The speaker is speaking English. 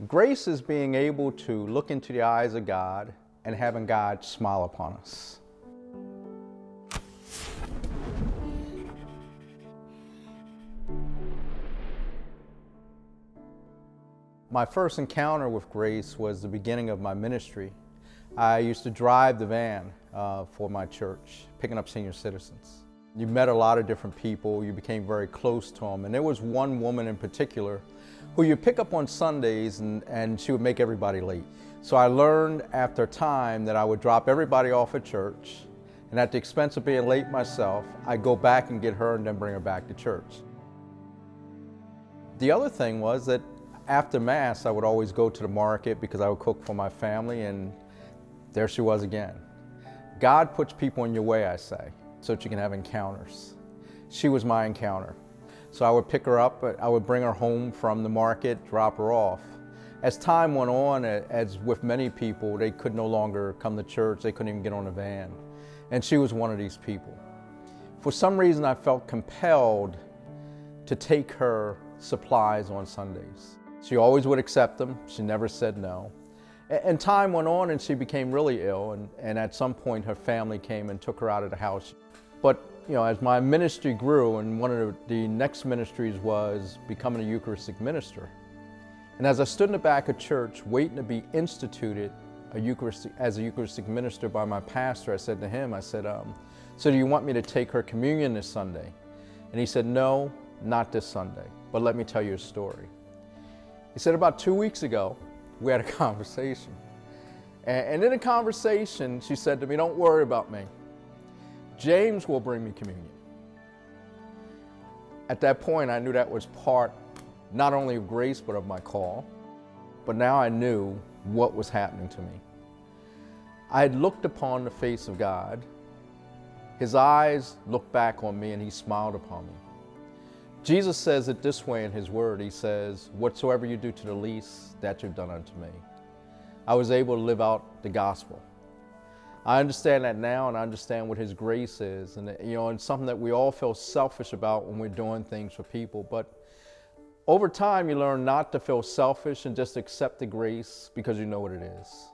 Grace is being able to look into the eyes of God and having God smile upon us. My first encounter with grace was the beginning of my ministry. I used to drive the van for my church, picking up senior citizens. You met a lot of different people, you became very close to them, and there was one woman in particular who you pick up on Sundays and she would make everybody late. So I learned after time that I would drop everybody off at church, and at the expense of being late myself, I'd go back and get her and then bring her back to church. The other thing was that after Mass, I would always go to the market because I would cook for my family, and there she was again. God puts people in your way, I say, so that you can have encounters. She was my encounter. So I would pick her up, I would bring her home from the market, drop her off. As time went on, as with many people, they could no longer come to church, they couldn't even get on a van. And she was one of these people. For some reason, I felt compelled to take her supplies on Sundays. She always would accept them, she never said no. And time went on and she became really ill, and at some point her family came and took her out of the house. But as my ministry grew, and one of the next ministries was becoming a Eucharistic minister. And as I stood in the back of church waiting to be instituted as a Eucharistic minister by my pastor, I said to him, so do you want me to take her communion this Sunday? And he said, no, not this Sunday, but let me tell you a story. He said, about 2 weeks ago, we had a conversation. And in a conversation, she said to me, don't worry about me. James will bring me communion. At that point, I knew that was part not only of grace, but of my call. But now I knew what was happening to me. I had looked upon the face of God. His eyes looked back on me and he smiled upon me. Jesus says it this way in his word. He says, whatsoever you do to the least, that you've done unto me. I was able to live out the gospel. I understand that now, and I understand what his grace is. And it's something that we all feel selfish about when we're doing things for people. But over time, you learn not to feel selfish and just accept the grace because you know what it is.